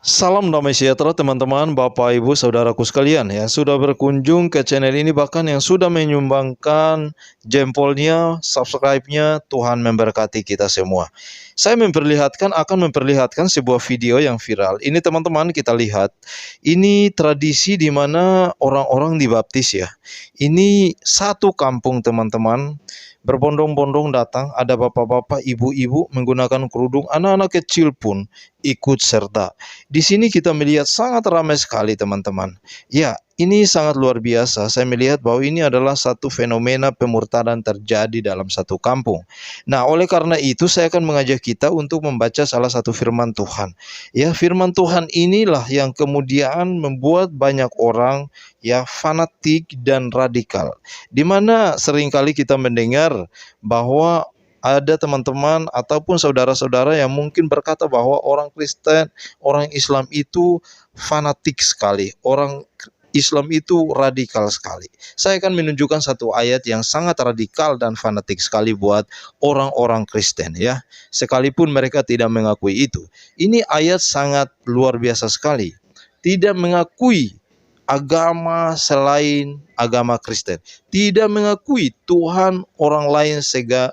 Salam damai sejahtera teman-teman, Bapak Ibu, Saudaraku sekalian yang sudah berkunjung ke channel ini, bahkan yang sudah menyumbangkan jempolnya, subscribe-nya. Tuhan memberkati kita semua. Saya akan memperlihatkan sebuah video yang viral. Ini teman-teman, kita lihat. Ini tradisi di mana orang-orang dibaptis ya. Ini satu kampung teman-teman, berbondong-bondong datang, ada bapak-bapak, ibu-ibu menggunakan kerudung, anak-anak kecil pun ikut serta. Di sini kita melihat sangat ramai sekali teman-teman. Ya, ini sangat luar biasa. Saya melihat bahwa ini adalah satu fenomena pemurtadan terjadi dalam satu kampung. Nah, oleh karena itu saya akan mengajak kita untuk membaca salah satu firman Tuhan. Ya, firman Tuhan inilah yang kemudian membuat banyak orang ya fanatik dan radikal. Di mana seringkali kita mendengar bahwa ada teman-teman ataupun saudara-saudara yang mungkin berkata bahwa orang Kristen, orang Islam itu fanatik sekali, orang Islam itu radikal sekali. Saya akan menunjukkan satu ayat yang sangat radikal dan fanatik sekali buat orang-orang Kristen ya, sekalipun mereka tidak mengakui itu. Ini ayat sangat luar biasa sekali. Tidak mengakui agama selain agama Kristen, tidak mengakui Tuhan orang lain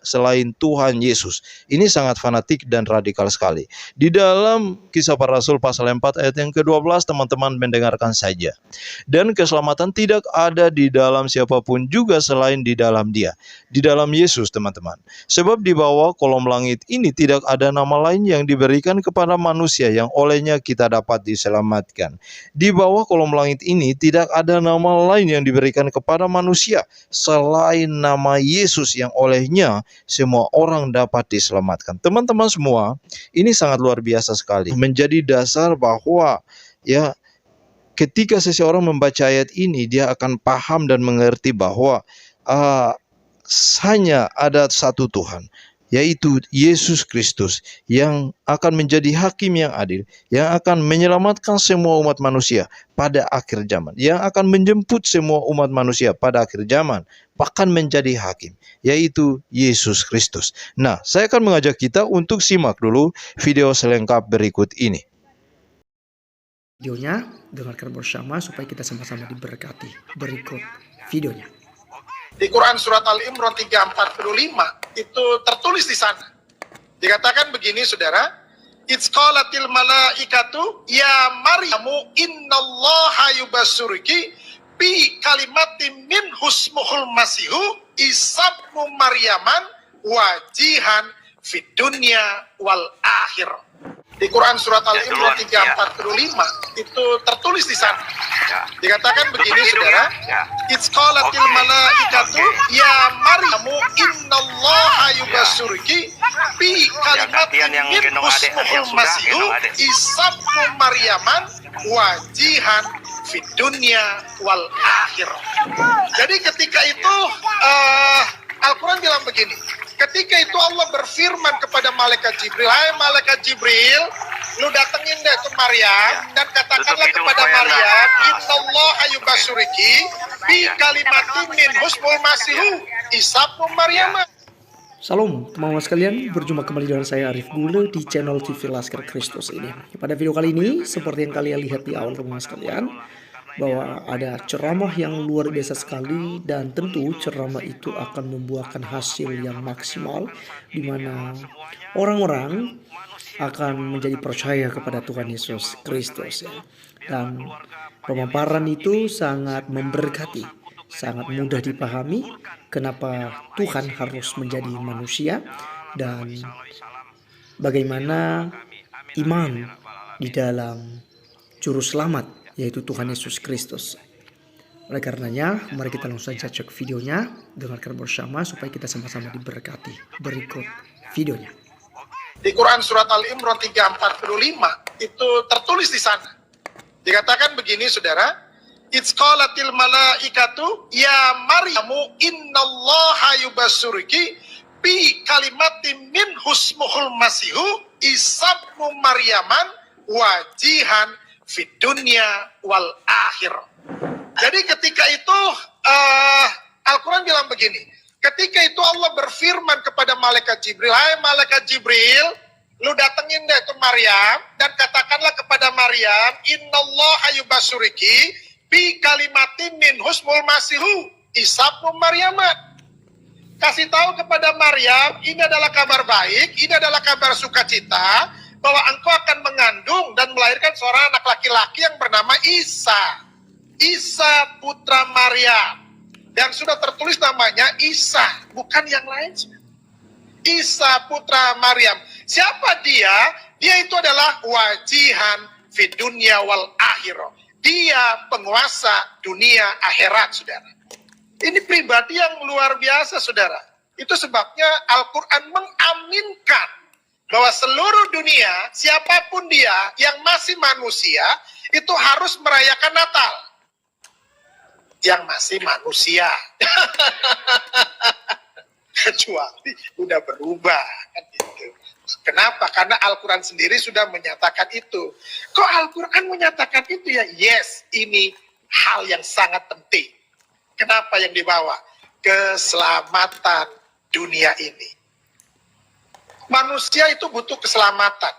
selain Tuhan Yesus. Ini sangat fanatik dan radikal sekali. Di dalam Kisah Para Rasul pasal 4 ayat yang ke-12, teman-teman mendengarkan saja. Dan keselamatan tidak ada di dalam siapapun juga selain di dalam Dia, di dalam Yesus teman-teman. Sebab di bawah kolom langit ini tidak ada nama lain yang diberikan kepada manusia yang olehnya kita dapat diselamatkan. Di bawah kolom langit ini tidak ada nama lain yang diberikan kepada manusia selain nama Yesus yang olehnya semua orang dapat diselamatkan. Teman-teman semua, ini sangat luar biasa sekali. Menjadi dasar bahwa ya ketika seseorang membaca ayat ini, dia akan paham dan mengerti bahwa hanya ada satu Tuhan, yaitu Yesus Kristus, yang akan menjadi hakim yang adil, yang akan menyelamatkan semua umat manusia pada akhir zaman, yang akan menjemput semua umat manusia pada akhir zaman, bahkan menjadi hakim, yaitu Yesus Kristus. Nah, saya akan mengajak kita untuk simak dulu video selengkap berikut ini. Videonya, dengarkan bersama supaya kita sama-sama diberkati. Berikut videonya. Di Quran surat Al-Imran 3:45 itu tertulis di sana. Dikatakan begini saudara, It's qalatil malaikatu ya Maryamu innallaha yubassuruki bi kalimatin min husmuhul masihu isabnu Maryaman wajihan fid dunya wal akhir. Di Quran surat Al-Imran 3:45 itu tertulis di sana. Dikatakan begini saudara, It's qalatil malaikatu ya Maryamu innallaha yubassuruki bi kalimatin min husmuhul masihu isabnu Maryaman wajihan fid dunya wal akhir. Jadi ketika itu Al-Quran bilang begini, ketika itu Allah berfirman kepada malaikat Jibril, hai malaikat Jibril, lu datengin deh ke Maryam dan katakanlah kepada Maryam, innallaha yubassyiriki bi kalimatin min husmul masihu isabnu Maryam. Salam teman-teman sekalian, berjumpa kembali dengan saya Arif Bule di channel TV Laskar Kristus ini. Pada video kali ini, seperti yang kalian lihat di awal teman-teman sekalian, bahwa ada ceramah yang luar biasa sekali, dan tentu ceramah itu akan membuahkan hasil yang maksimal, di mana orang-orang akan menjadi percaya kepada Tuhan Yesus Kristus ya. Dan pemaparan itu sangat memberkati, sangat mudah dipahami kenapa Tuhan harus menjadi manusia dan bagaimana iman di dalam juru selamat yaitu Tuhan Yesus Kristus. Oleh karenanya, mari kita langsung saja cek videonya, dengarkan bersama supaya kita sama-sama diberkati. Berikut videonya. Di Quran surat Al-Imran 3:45 itu tertulis di sana. Dikatakan begini saudara, It's qalatil malaikatu ya Maryamu innallaha yubassyiriki bi kalimatin min husmuhul masihu isabnu Maryaman wajihan fid dunya wal akhir. Jadi ketika itu Al-Quran bilang begini, ketika itu Allah berfirman kepada malaikat Jibril, hai malaikat Jibril, lu datengin deh tuh Maryam dan katakanlah kepada Maryam, innallaha yubasyiriki bi kalimatin min husmul masihu Isa ibnu Maryam. Kasih tahu kepada Maryam, ini adalah kabar baik, ini adalah kabar sukacita, bahwa engkau akan mengandung dan melahirkan seorang anak laki-laki yang bernama Isa. Isa putra Maryam. Dan sudah tertulis namanya Isa, bukan yang lain. Isa putra Maryam. Siapa dia? Dia itu adalah wajihan fid dunya wal akhirah. Dia penguasa dunia akhirat, saudara. Ini pribadi yang luar biasa, saudara. Itu sebabnya Al-Quran mengaminkan bahwa seluruh dunia, siapapun dia yang masih manusia, itu harus merayakan Natal. Yang masih manusia. Kecuali udah berubah. Kan gitu. Kenapa? Karena Al-Quran sendiri sudah menyatakan itu. Kok Al-Quran menyatakan itu ya? Yes, ini hal yang sangat penting. Kenapa yang dibawa? Keselamatan dunia ini. Manusia itu butuh keselamatan.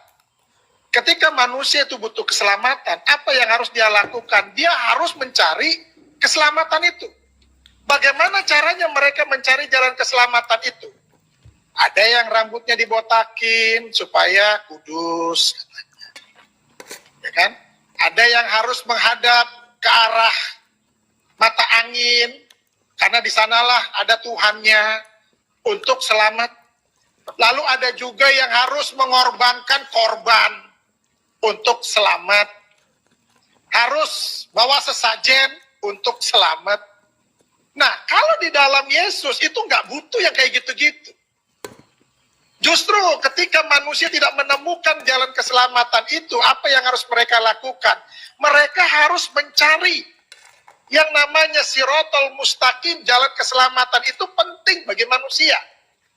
Ketika manusia itu butuh keselamatan, apa yang harus dia lakukan? Dia harus mencari keselamatan itu. Bagaimana caranya mereka mencari jalan keselamatan itu? Ada yang rambutnya dibotakin supaya kudus, ya kan? Ada yang harus menghadap ke arah mata angin, karena di sanalah ada Tuhannya untuk selamat. Lalu ada juga yang harus mengorbankan korban untuk selamat. Harus bawa sesajen untuk selamat. Nah, kalau di dalam Yesus itu nggak butuh yang kayak gitu-gitu. Justru ketika manusia tidak menemukan jalan keselamatan itu, apa yang harus mereka lakukan? Mereka harus mencari yang namanya sirotol mustaqim, jalan keselamatan itu penting bagi manusia.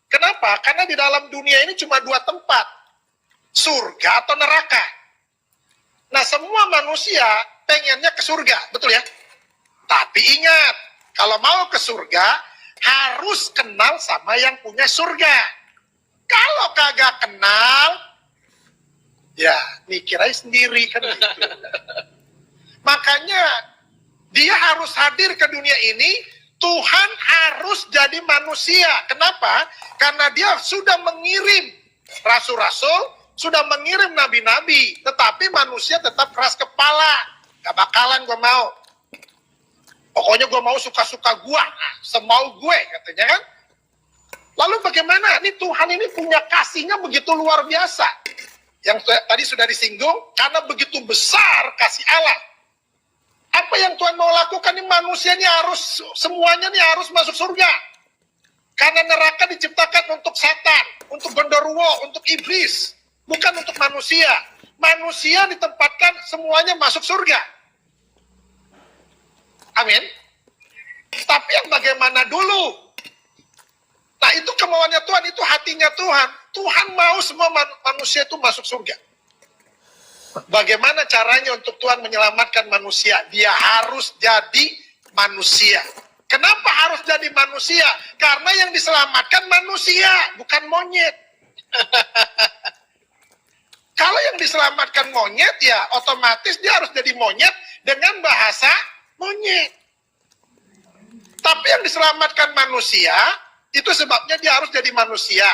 Kenapa? Karena di dalam dunia ini cuma dua tempat, surga atau neraka. Nah, semua manusia pengennya ke surga, betul ya? Tapi ingat, kalau mau ke surga, harus kenal sama yang punya surga. Kalau kagak kenal, ya mikir aja sendiri kan gitu. Makanya dia harus hadir ke dunia ini, Tuhan harus jadi manusia. Kenapa? Karena dia sudah mengirim rasul-rasul, sudah mengirim nabi-nabi, tetapi manusia tetap keras kepala. Gak bakalan gue mau. Pokoknya gue mau suka-suka gue, semau gue katanya kan. Lalu bagaimana? Ini Tuhan ini punya kasihnya begitu luar biasa. Yang tadi sudah disinggung, karena begitu besar kasih Allah. Apa yang Tuhan mau lakukan? Ini manusia ini harus, semuanya ini harus masuk surga. Karena neraka diciptakan untuk setan, untuk genderuwo, untuk iblis. Bukan untuk manusia. Manusia ditempatkan semuanya masuk surga. Amin. Tapi yang bagaimana dulu? Nah, itu kemauannya Tuhan, itu hatinya Tuhan. Tuhan mau semua manusia itu masuk surga. Bagaimana caranya untuk Tuhan menyelamatkan manusia? Dia harus jadi manusia. Kenapa harus jadi manusia? Karena yang diselamatkan manusia, bukan monyet. Kalau yang diselamatkan monyet, ya otomatis dia harus jadi monyet dengan bahasa monyet. Tapi yang diselamatkan manusia, itu sebabnya dia harus jadi manusia.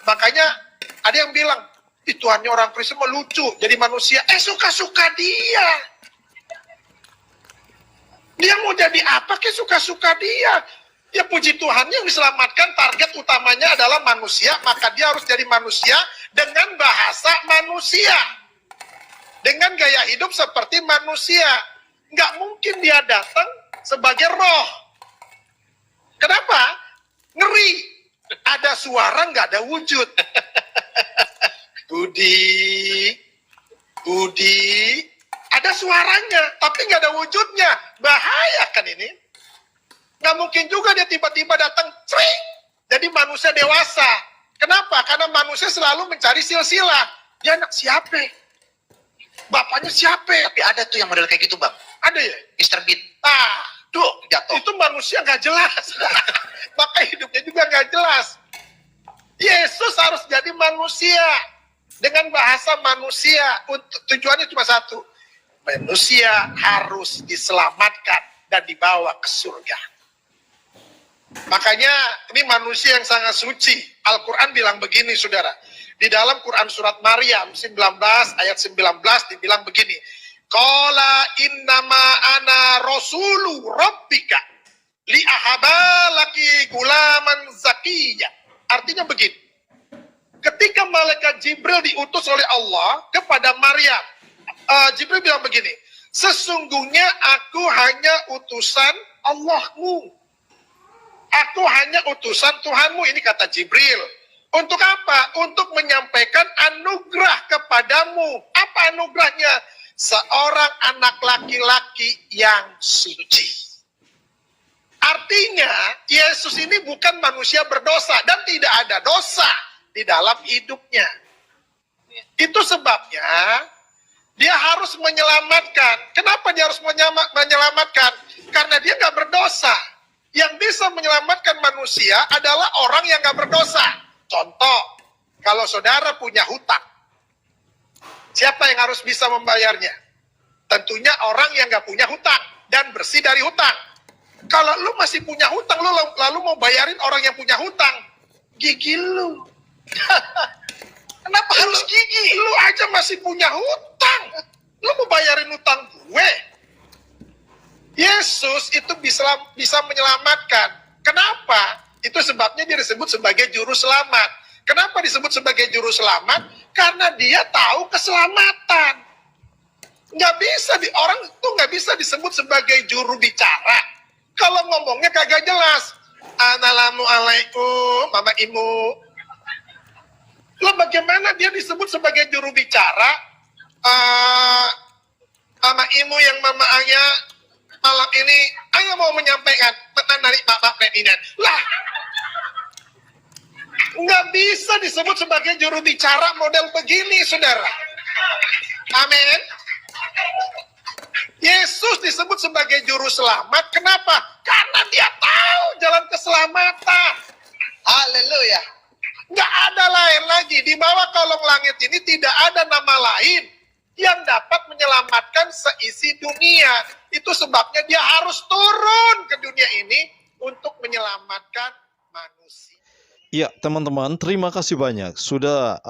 Makanya ada yang bilang, Tuhannya orang Kristen mau lucu, jadi manusia. Suka-suka dia. Dia mau jadi apa ke suka-suka dia. Ya puji Tuhan, yang diselamatkan target utamanya adalah manusia, maka dia harus jadi manusia dengan bahasa manusia. Dengan gaya hidup seperti manusia. Nggak mungkin dia datang sebagai roh. Kenapa? Ngeri. Ada suara nggak ada wujud. Budi, ada suaranya, tapi nggak ada wujudnya. Bahaya kan ini? Nggak mungkin juga dia tiba-tiba datang, cring, jadi manusia dewasa. Kenapa? Karena manusia selalu mencari silsilah. Dia anak siapa? Bapaknya siapa? Tapi ada tuh yang model kayak gitu, Bang. Ada ya? Mr. Bean. Jatuh. Itu manusia nggak jelas. Maka hidupnya juga nggak jelas. Yesus harus jadi manusia. dengan bahasa manusia. Untuk tujuannya cuma satu, manusia harus diselamatkan dan dibawa ke surga. Makanya ini manusia yang sangat suci. Al-Quran bilang begini, saudara. Di dalam Quran surat Maryam 19 ayat 19 dibilang begini. Qala innama ana rasulu rabbika li ahabalaki gulaman zakiyya. Artinya begini. Ketika malaikat Jibril diutus oleh Allah kepada Maryam, Jibril bilang begini, sesungguhnya aku hanya utusan Allahmu. Aku hanya utusan Tuhanmu, ini kata Jibril. Untuk apa? Untuk menyampaikan anugerah kepadamu. Apa anugerahnya? Seorang anak laki-laki yang suci. Artinya, Yesus ini bukan manusia berdosa dan tidak ada dosa di dalam hidupnya. Itu sebabnya dia harus menyelamatkan. Kenapa dia harus menyelamatkan? Karena dia nggak berdosa. Yang bisa menyelamatkan manusia adalah orang yang nggak berdosa. Contoh, kalau saudara punya hutang, siapa yang harus bisa membayarnya? Tentunya orang yang nggak punya hutang dan bersih dari hutang. Kalau lu masih punya hutang, lu lalu mau bayarin orang yang punya hutang, gigi lu. Kenapa harus gigi? Lu aja masih punya hutang. Lu mau bayarin hutang gue? Yesus itu bisa menyelamatkan. Kenapa? Itu sebabnya dia disebut sebagai juru selamat. Kenapa disebut sebagai juru selamat? Karena dia tahu keselamatan. Orang itu nggak bisa disebut sebagai juru bicara kalau ngomongnya kagak jelas. Assalamualaikum, mama imu. Lo bagaimana dia disebut sebagai juru bicara? Mama imu yang mama ayah malam ini ayah mau menyampaikan pesan dari Bapak Presiden. Lah, nggak bisa disebut sebagai juru bicara model begini, saudara. Amin. Yesus disebut sebagai juru selamat. Kenapa? Karena dia tahu jalan keselamatan. Haleluya. Nggak ada lain lagi. Di bawah kolong langit ini tidak ada nama lain yang dapat menyelamatkan seisi dunia. Itu sebabnya dia harus turun ke dunia ini untuk menyelamatkan manusia. Ya, teman-teman, terima kasih banyak sudah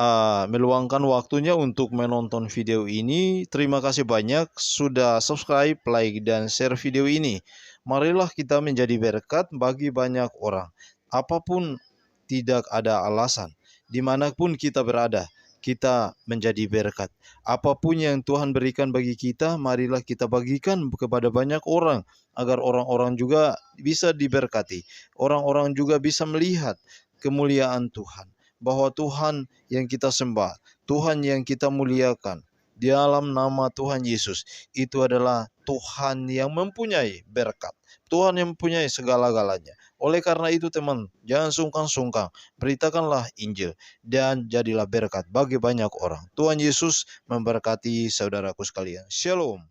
meluangkan waktunya untuk menonton video ini. Terima kasih banyak sudah subscribe, like, dan share video ini. Marilah kita menjadi berkat bagi banyak orang. Apapun tidak ada alasan. Dimanapun kita berada, kita menjadi berkat. Apapun yang Tuhan berikan bagi kita, marilah kita bagikan kepada banyak orang. Agar orang-orang juga bisa diberkati. Orang-orang juga bisa melihat kemuliaan Tuhan, bahwa Tuhan yang kita sembah, Tuhan yang kita muliakan di dalam nama Tuhan Yesus itu adalah Tuhan yang mempunyai berkat, Tuhan yang mempunyai segala-galanya. Oleh karena itu teman, jangan sungkan-sungkan, beritakanlah Injil dan jadilah berkat bagi banyak orang. Tuhan Yesus memberkati saudaraku sekalian. Shalom.